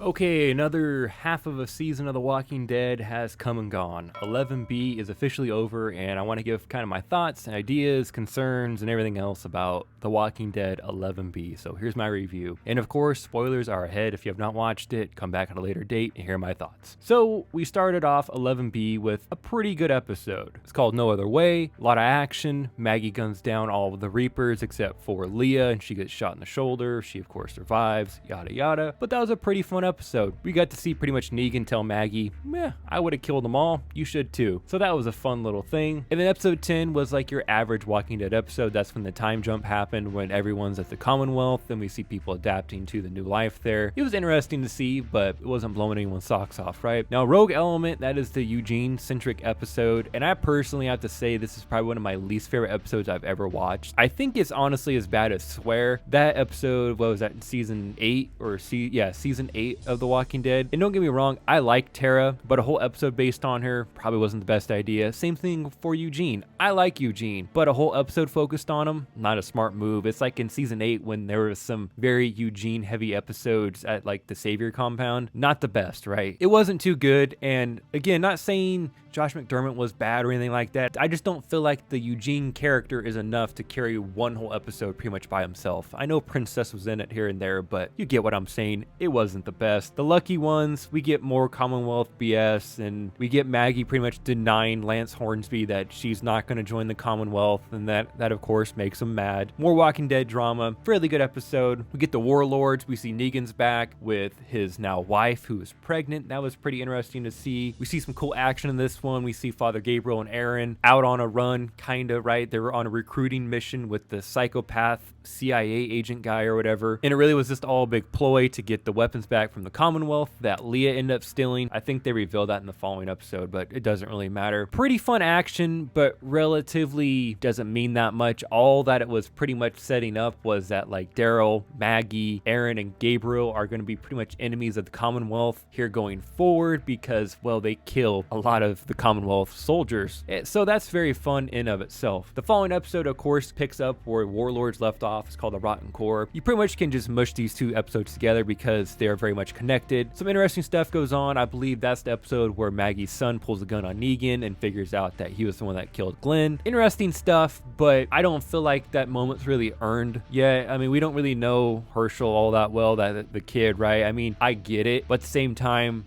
Okay, another half of a season of The Walking Dead has come and gone. 11B is officially over, and I want to give kind of my thoughts, ideas, concerns, and everything else about The Walking Dead 11B. So here's my review. And of course, spoilers are ahead. If you have not watched it, come back at a later date and hear my thoughts. So we started off 11B with a pretty good episode. It's called No Other Way. A lot of action. Maggie guns down all of the Reapers except for Leah, and she gets shot in the shoulder. She, of course, survives, yada yada. But that was a pretty fun episode. We got to see pretty much Negan tell Maggie, I would have killed them all. You should too. So that was a fun little thing. And then episode 10 was like your average Walking Dead episode. That's when the time jump happened, when everyone's at the Commonwealth and we see people adapting to the new life there. It was interesting to see, but it wasn't blowing anyone's socks off, right? Now, Rogue Element, that is the Eugene-centric episode. And I personally have to say this is probably one of my least favorite episodes I've ever watched. I think it's honestly as bad as Swear. That episode, what was that, season 8 or season 8 of The Walking Dead. And don't get me wrong, I like Tara, but a whole episode based on her probably wasn't the best idea. Same thing for Eugene. I like Eugene, but a whole episode focused on him, not a smart move. It's like in season 8 when there was some very Eugene heavy episodes at like the Savior compound. Not the best, right? It wasn't too good. And again, not saying Josh McDermott was bad or anything like that. I just don't feel like the Eugene character is enough to carry one whole episode pretty much by himself. I know Princess was in it here and there, but you get what I'm saying. It wasn't the best. The lucky ones, we get more Commonwealth BS, and we get Maggie pretty much denying Lance Hornsby that she's not going to join the Commonwealth, and that of course makes him mad. More Walking Dead drama. Fairly good episode. We get the Warlords. We see Negan's back with his now wife who is pregnant. That was pretty interesting to see. We see some cool action in this one. We see Father Gabriel and Aaron out on a run, kinda, right? They were on a recruiting mission with the psychopath CIA agent guy or whatever, and it really was just all a big ploy to get the weapons back from the Commonwealth that Leah ended up stealing. I think they revealed that in the following episode, but it doesn't really matter. Pretty fun action, but relatively doesn't mean that much. All that it was pretty much setting up was that like Daryl, Maggie, Aaron, and Gabriel are going to be pretty much enemies of the Commonwealth here going forward because, well, they kill a lot of the Commonwealth soldiers. So that's very fun in of itself. The following episode, of course, picks up where Warlords left off. It's called The Rotten Core. You pretty much can just mush these two episodes together because they're very much connected. Some interesting stuff goes on. I believe that's the episode where Maggie's son pulls a gun on Negan and figures out that he was the one that killed Glenn. Interesting stuff, but I don't feel like that moment's really earned yet. I mean, we don't really know Herschel all that well, that the kid, right? I mean, I get it, but at the same time,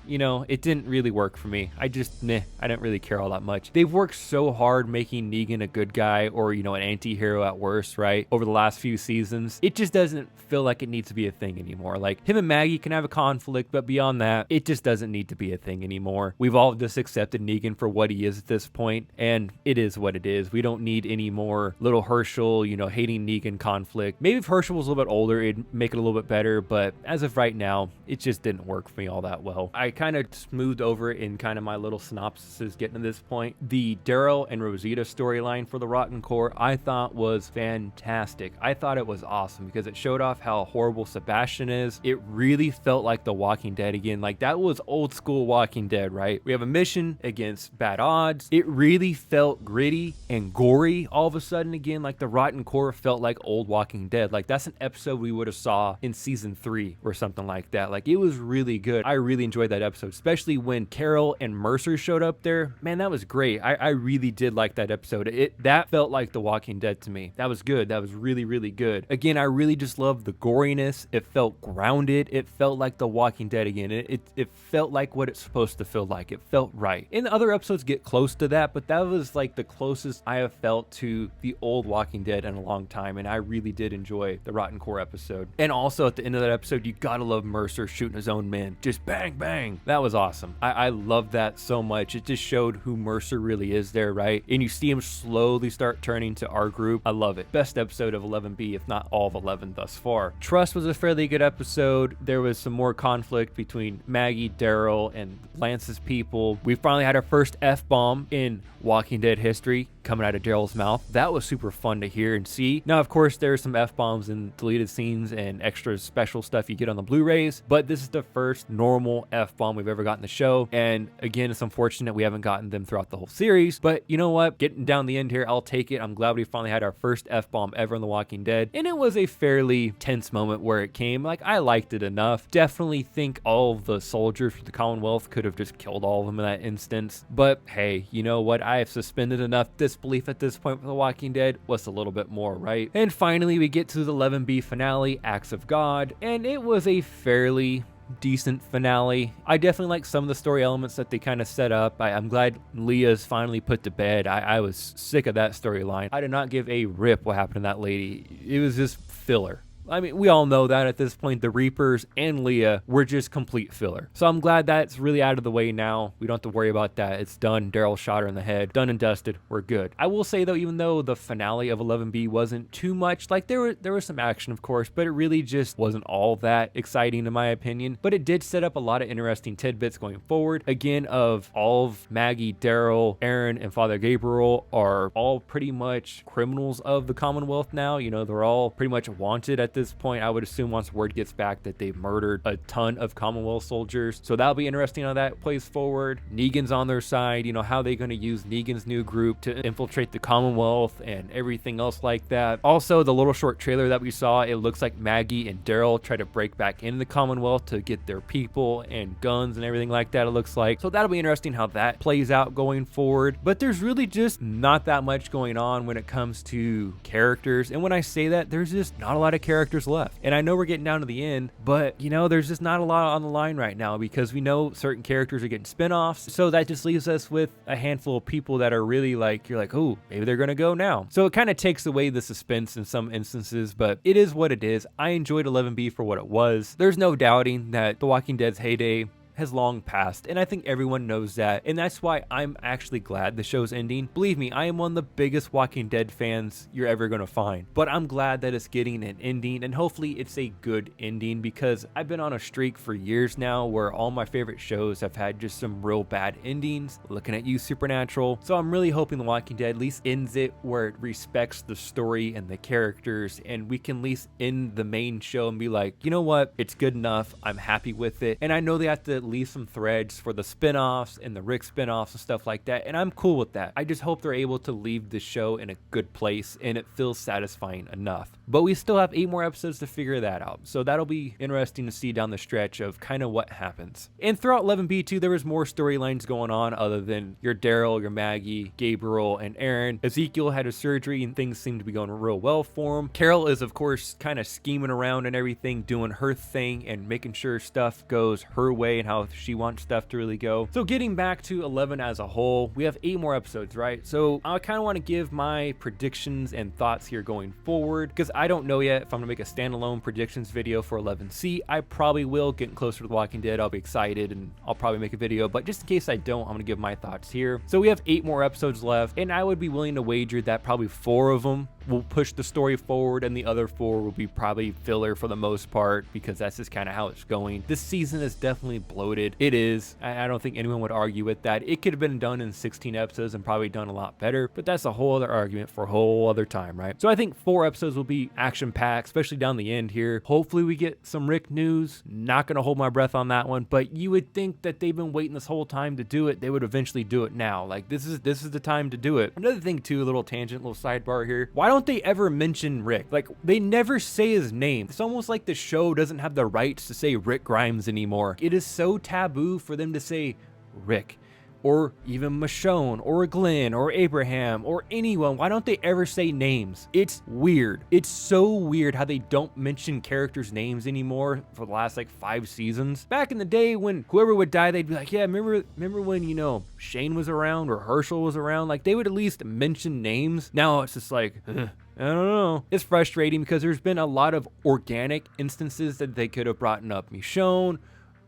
you know, it didn't really work for me. I didn't really care all that much. They've worked so hard making Negan a good guy or, you know, an anti-hero at worst, right? Over the last few seasons. It just doesn't feel like it needs to be a thing anymore. Like, him and Maggie can have a conflict, but beyond that, it just doesn't need to be a thing anymore. We've all just accepted Negan for what he is at this point, and it is what it is. We don't need any more little Herschel, you know, hating Negan conflict. Maybe if Herschel was a little bit older, it'd make it a little bit better, but as of right now, it just didn't work for me all that well. I kind of smoothed over it in kind of my little synopsis getting to this point. The Daryl and Rosita storyline for the Rotten Core I thought was fantastic. I thought it was awesome because it showed off how horrible Sebastian is. It really felt like The Walking Dead again. Like, that was old school Walking Dead, right? We have a mission against bad odds. It really felt gritty and gory all of a sudden again. Like, the Rotten Core felt like old Walking Dead. Like, that's an episode we would have saw in season 3 or something like that. Like, it was really good. I really enjoyed that episode, especially when Carol and Mercer showed up there. Man, that was great. I really did like that episode. That felt like The Walking Dead to me. That was good. That was really, really good. Again, I really just loved the goriness. It felt grounded. It felt like The Walking Dead again. It felt like what it's supposed to feel like. It felt right. And the other episodes get close to that, but that was like the closest I have felt to the old Walking Dead in a long time, and I really did enjoy the Rotten Core episode. And also at the end of that episode, you gotta love Mercer shooting his own men. Just bang, bang. That was awesome. I love that so much. It just showed who Mercer really is there, right? And you see him slowly start turning to our group. I love it. Best episode of 11B, if not all of 11 thus far. Trust was a fairly good episode. There was some more conflict between Maggie, Daryl, and Lance's people. We finally had our first F-bomb in Walking Dead history. coming out of Daryl's mouth. That was super fun to hear and see. Now, of course, there's some F-bombs and deleted scenes and extra special stuff you get on the Blu-rays, but this is the first normal F-bomb we've ever gotten in the show. And again, it's unfortunate we haven't gotten them throughout the whole series, but you know what? Getting down the end here, I'll take it. I'm glad we finally had our first F-bomb ever in The Walking Dead. And it was a fairly tense moment where it came. Like, I liked it enough. Definitely think all of the soldiers for the Commonwealth could have just killed all of them in that instance. But hey, you know what? I have suspended enough disbelief at this point for The Walking Dead. What's a little bit more, right? And finally, we get to the 11B finale, Acts of God, and it was a fairly decent finale. I definitely like some of the story elements that they kind of set up. I'm glad Leah's finally put to bed. I was sick of that storyline. I did not give a rip what happened to that lady. It was just filler. I mean, we all know that at this point, the Reapers and Leah were just complete filler. So I'm glad that's really out of the way now. We don't have to worry about that. It's done. Daryl shot her in the head. Done and dusted. We're good. I will say, though, even though the finale of 11B wasn't too much, like there was some action, of course, but it really just wasn't all that exciting in my opinion. But it did set up a lot of interesting tidbits going forward. Again, of all of Maggie, Daryl, Aaron, and Father Gabriel are all pretty much criminals of the Commonwealth now. You know, they're all pretty much wanted at this point. I would assume once word gets back that they've murdered a ton of Commonwealth soldiers. So that'll be interesting how that plays forward. Negan's on their side. You know, how they going to use Negan's new group to infiltrate the Commonwealth and everything else like that. Also, the little short trailer that we saw, it looks like Maggie and Daryl try to break back into the Commonwealth to get their people and guns and everything like that, it looks like. So that'll be interesting how that plays out going forward. But there's really just not that much going on when it comes to characters. And when I say that, there's just not a lot of characters left. And I know we're getting down to the end, but you know, there's just not a lot on the line right now because we know certain characters are getting spin-offs. So that just leaves us with a handful of people that are really like, you're like, oh, maybe they're gonna go now. So it kind of takes away the suspense in some instances, but it is what it is. I enjoyed 11B for what it was. There's no doubting that The Walking Dead's heyday has long passed, and I think everyone knows that, and that's why I'm actually glad the show's ending. Believe me, I am one of the biggest Walking Dead fans you're ever gonna find, but I'm glad that it's getting an ending, and hopefully it's a good ending, because I've been on a streak for years now where all my favorite shows have had just some real bad endings. Looking at you, Supernatural. So I'm really hoping The Walking Dead at least ends it where it respects the story and the characters, and we can at least end the main show and be like, you know what, it's good enough, I'm happy with it. And I know they have to leave some threads for the spin-offs and the Rick spin-offs and stuff like that, and I'm cool with that. I just hope they're able to leave the show in a good place and it feels satisfying enough. But we still have 8 more episodes to figure that out, so that'll be interesting to see down the stretch of kind of what happens. And throughout 11B too, there was more storylines going on other than your Daryl, your Maggie, Gabriel, and Aaron. Ezekiel had a surgery and things seem to be going real well for him. Carol is of course kind of scheming around and everything, doing her thing and making sure stuff goes her way and how she wants stuff to really go. So getting back to 11 as a whole, we have 8 more episodes, right? So I kind of want to give my predictions and thoughts here going forward, because I don't know yet if I'm gonna make a standalone predictions video for 11C. I probably will. Getting closer to The Walking Dead, I'll be excited and I'll probably make a video, but just in case I don't, I'm gonna give my thoughts here. So we have 8 more episodes left, and I would be willing to wager that probably 4 of them will push the story forward and the other 4 will be probably filler for the most part, because that's just kind of how it's going. This season is definitely bloated. It is. I don't think anyone would argue with that. It could have been done in 16 episodes and probably done a lot better, but that's a whole other argument for a whole other time, right? So I think 4 episodes will be action-packed, especially down the end here. Hopefully we get some Rick news. Not gonna hold my breath on that one, but you would think that they've been waiting this whole time to do it. They would eventually do it now. Like this is the time to do it. Another thing too, a little tangent, little sidebar here. Why don't they ever mention Rick? Like they never say his name. It's almost like the show doesn't have the rights to say Rick Grimes anymore. It is so taboo for them to say Rick, or even Michonne, or Glenn, or Abraham, or anyone. Why don't they ever say names? It's weird. It's so weird how they don't mention characters' names anymore for the last like 5 seasons. Back in the day when whoever would die, they'd be like, yeah, remember when, you know, Shane was around or Herschel was around? Like they would at least mention names. Now it's just like, I don't know. It's frustrating because there's been a lot of organic instances that they could have brought up. Michonne,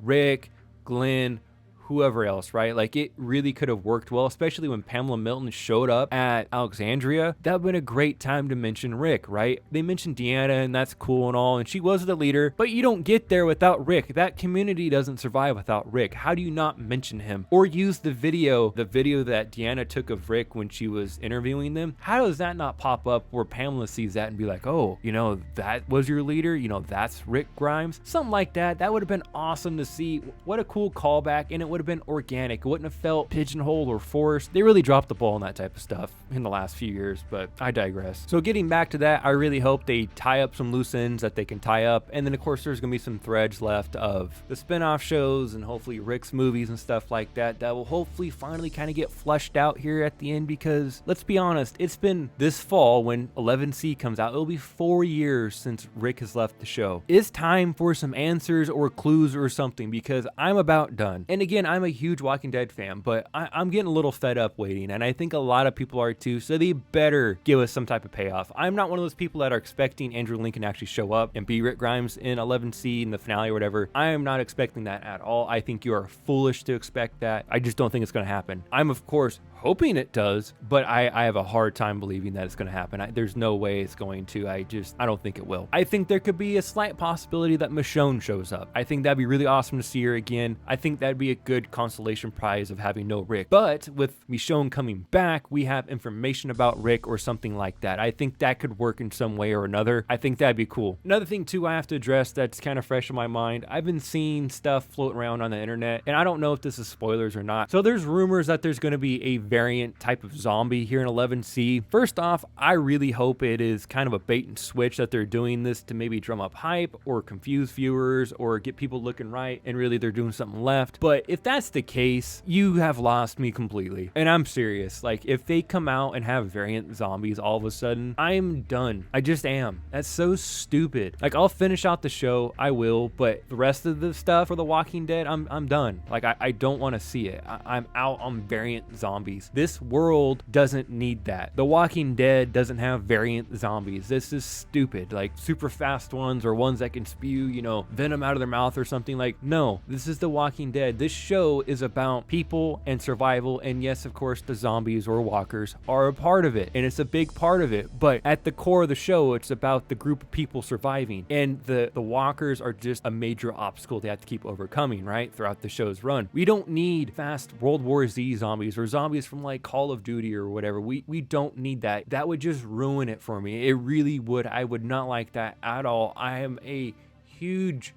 Rick, Glenn, whoever else, right? Like, it really could have worked well, especially when Pamela Milton showed up at Alexandria. That would have been a great time to mention Rick, right? They mentioned Deanna, and that's cool and all, and she was the leader, but you don't get there without Rick. That community doesn't survive without Rick. How do you not mention him? Or use the video that Deanna took of Rick when she was interviewing them. How does that not pop up where Pamela sees that and be like, oh, you know, that was your leader? You know, that's Rick Grimes? Something like that. That would have been awesome to see. What a cool callback, and it would have been organic. It wouldn't have felt pigeonholed or forced. They really dropped the ball on that type of stuff in the last few years, but I digress. So getting back to that, I really hope they tie up some loose ends that they can tie up, and then of course there's gonna be some threads left of the spin-off shows and hopefully Rick's movies and stuff like that will hopefully finally kind of get flushed out here at the end, because let's be honest, it's been this fall when 11C comes out, it'll be 4 years since Rick has left the show. It's time for some answers or clues or something, because I'm about done. And again, I'm a huge Walking Dead fan, but I'm getting a little fed up waiting, and I think a lot of people are too, so they better give us some type of payoff. I'm not one of those people that are expecting Andrew Lincoln to actually show up and be Rick Grimes in 11C in the finale or whatever. I am not expecting that at all. I think you are foolish to expect that. I just don't think it's going to happen. I'm of course hoping it does, but I have a hard time believing that it's going to happen. There's no way it's going to. I don't think it will. I think there could be a slight possibility that Michonne shows up. I think that'd be really awesome to see her again. I think that'd be a good consolation prize of having no Rick. But with Michonne coming back, we have information about Rick or something like that. I think that could work in some way or another. I think that'd be cool. Another thing too I have to address that's kind of fresh in my mind, I've been seeing stuff float around on the internet, and I don't know if this is spoilers or not. So there's rumors that there's going to be a variant type of zombie here in 11C. First off, I really hope it is kind of a bait and switch, that they're doing this to maybe drum up hype or confuse viewers or get people looking right and really they're doing something left. But if that's the case, you have lost me completely. And I'm serious. Like, if they come out and have variant zombies all of a sudden, I'm done. I just am. That's so stupid. Like, I'll finish out the show, I will, but the rest of the stuff for The Walking Dead, I'm done. Like, I don't want to see it. I'm out on variant zombies. This world doesn't need that. The Walking Dead doesn't have variant zombies. This is stupid. Like, super fast ones or ones that can spew, you know, venom out of their mouth or something. Like, no, this is The Walking Dead. This show is about people and survival, and yes, of course, the zombies or walkers are a part of it, and it's a big part of it, but at the core of the show, it's about the group of people surviving, and the walkers are just a major obstacle they have to keep overcoming, right, throughout the show's run. We don't need fast World War Z zombies or zombies from like Call of Duty or whatever. We don't need that. That would just ruin it for me. It really would. I would not like that at all. I am a huge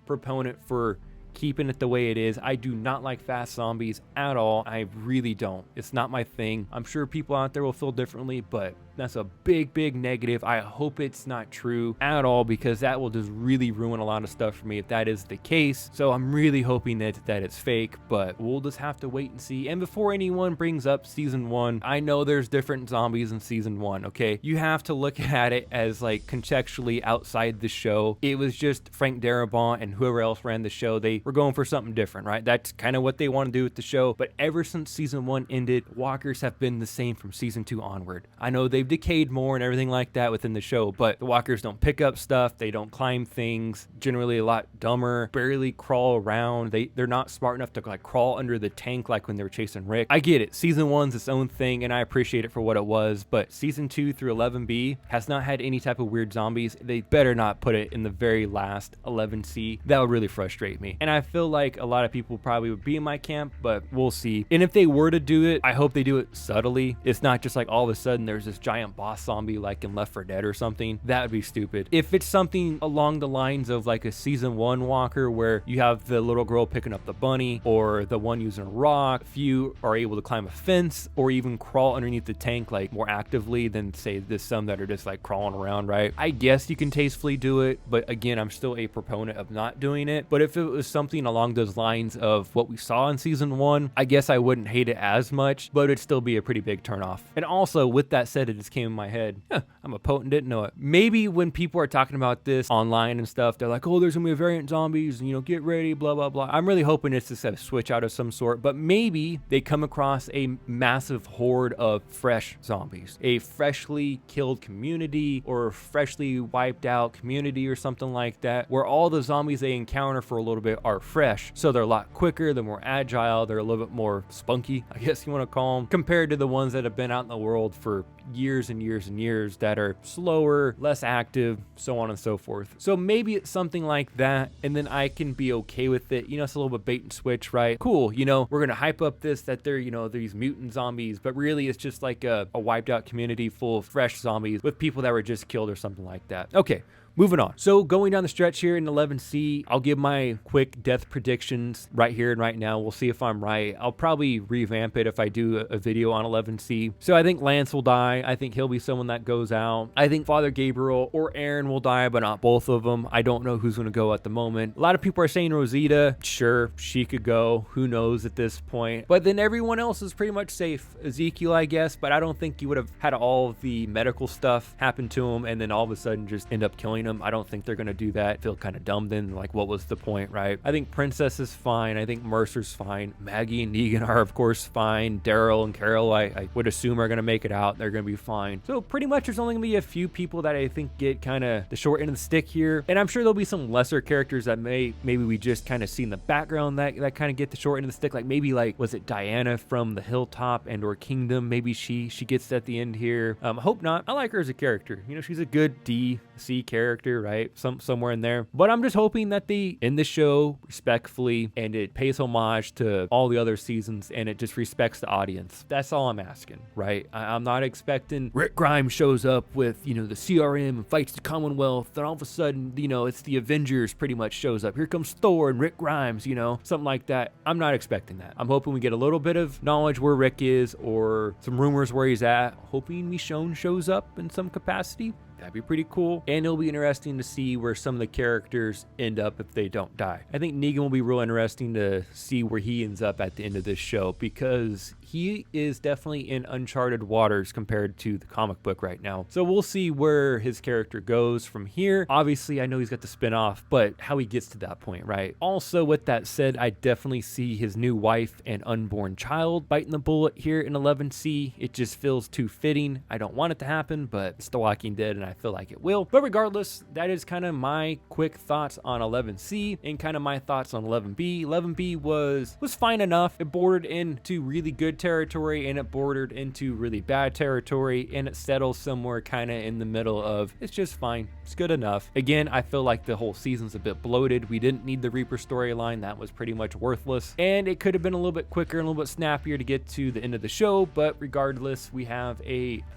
proponent for keeping it the way it is. I do not like fast zombies at all. I really don't. It's not my thing. I'm sure people out there will feel differently, but that's a big negative. I hope it's not true at all, because that will just really ruin a lot of stuff for me if that is the case. So I'm really hoping that it's fake, but we'll just have to wait and see. And before anyone brings up season 1, I know there's different zombies in season 1, okay? You have to look at it as like contextually outside the show. It was just Frank Darabont and whoever else ran the show. They were going for something different, right? That's kind of what they want to do with the show. But ever since season 1 ended, walkers have been the same from season 2 onward. I know they've decayed more and everything like that within the show, but the walkers don't pick up stuff, they don't climb things, generally a lot dumber, barely crawl around, they're not smart enough to like crawl under the tank like when they were chasing Rick. I get it, season 1's its own thing and I appreciate it for what it was, but season 2 through 11B has not had any type of weird zombies. They better not put it in the very last 11C. That would really frustrate me, and I feel like a lot of people probably would be in my camp, but we'll see. And if they were to do it, I hope they do it subtly. It's not just like all of a sudden there's this giant boss zombie like in Left 4 Dead or something. That would be stupid. If it's something along the lines of like a season 1 walker where you have the little girl picking up the bunny, or the one using a rock, few are able to climb a fence or even crawl underneath the tank like more actively than say there's some that are just like crawling around, right? I guess you can tastefully do it, but again, I'm still a proponent of not doing it. But if it was something along those lines of what we saw in season 1, I guess I wouldn't hate it as much, but it'd still be a pretty big turnoff. And also with that said, just came in my head. I'm a potent, didn't know it. Maybe when people are talking about this online and stuff, they're like, oh, there's gonna be a variant zombies, you know, get ready, blah, blah, blah. I'm really hoping it's just a switch out of some sort, but maybe they come across a massive horde of fresh zombies, a freshly killed community or freshly wiped out community or something like that, where all the zombies they encounter for a little bit are fresh. So they're a lot quicker, they're more agile, they're a little bit more spunky, I guess you want to call them, compared to the ones that have been out in the world for years and years and years that are slower, less active, so on and so forth. So maybe it's something like that, and then I can be okay with it. You know, it's a little bit bait and switch, right? Cool, you know, we're gonna hype up this, that they're, you know, these mutant zombies, but really it's just like a wiped out community full of fresh zombies with people that were just killed or something like that. Okay. Moving on. So going down the stretch here in 11C, I'll give my quick death predictions right here and right now. We'll see if I'm right. I'll probably revamp it if I do a video on 11C. So I think Lance will die. I think he'll be someone that goes out. I think Father Gabriel or Aaron will die, but not both of them. I don't know who's going to go at the moment. A lot of people are saying Rosita. Sure, she could go. Who knows at this point? But then everyone else is pretty much safe. Ezekiel, I guess, but I don't think he would have had all of the medical stuff happen to him and then all of a sudden just end up killing him. I don't think they're going to do that. Feel kind of dumb then. Like, what was the point, right? I think Princess is fine. I think Mercer's fine. Maggie and Negan are, of course, fine. Daryl and Carol, I would assume, are going to make it out. They're going to be fine. So pretty much there's only going to be a few people that I think get kind of the short end of the stick here. And I'm sure there'll be some lesser characters that maybe we just kind of see in the background that kind of get the short end of the stick. Like maybe was it Diana from the Hilltop and or Kingdom? Maybe she gets at the end here. Hope not. I like her as a character. You know, she's a good DC character, right? Somewhere in there. But I'm just hoping that they end the show respectfully and it pays homage to all the other seasons and it just respects the audience. That's all I'm asking, right? I'm not expecting Rick Grimes shows up with, you know, the CRM and fights the Commonwealth, and all of a sudden, you know, it's the Avengers pretty much shows up. Here comes Thor and Rick Grimes, you know, something like that. I'm not expecting that. I'm hoping we get a little bit of knowledge where Rick is or some rumors where he's at. Hoping Michonne shows up in some capacity. That'd be pretty cool. And it'll be interesting to see where some of the characters end up if they don't die. I think Negan will be real interesting to see where he ends up at the end of this show, because he is definitely in uncharted waters compared to the comic book right now. So we'll see where his character goes from here. Obviously, I know he's got the spin-off, but how he gets to that point, right? Also, with that said, I definitely see his new wife and unborn child biting the bullet here in 11C. It just feels too fitting. I don't want it to happen, but it's The Walking Dead and I feel like it will. But regardless, that is kind of my quick thoughts on 11C and kind of my thoughts on 11B. 11B was fine enough. It bordered into really good territory and it bordered into really bad territory, and it settles somewhere kind of in the middle of it's just fine. It's good enough. Again, I feel like the whole season's a bit bloated. We didn't need the Reaper storyline. That was pretty much worthless, and it could have been a little bit quicker and a little bit snappier to get to the end of the show. But regardless, we have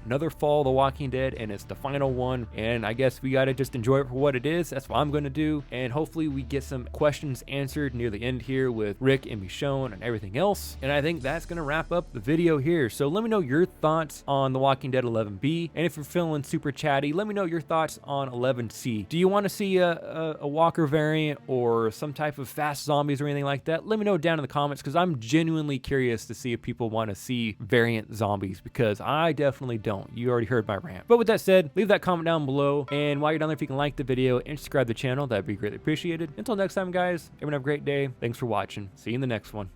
another fall of The Walking Dead, and it's the final one, and I guess we gotta just enjoy it for what it is. That's what I'm gonna do, and hopefully we get some questions answered near the end here with Rick and Michonne and everything else. And I think that's gonna wrap up the video here. So let me know your thoughts on The Walking Dead 11B, and if you're feeling super chatty, let me know your thoughts on 11C. Do you want to see a Walker variant or some type of fast zombies or anything like that? Let me know down in the comments, because I'm genuinely curious to see if people want to see variant zombies, because I definitely don't. You already heard my rant. But with that said, leave that comment down below, and while you're down there, if you can like the video and subscribe to the channel, that'd be greatly appreciated. Until next time, guys, everyone have a great day. Thanks for watching. See you in the next one.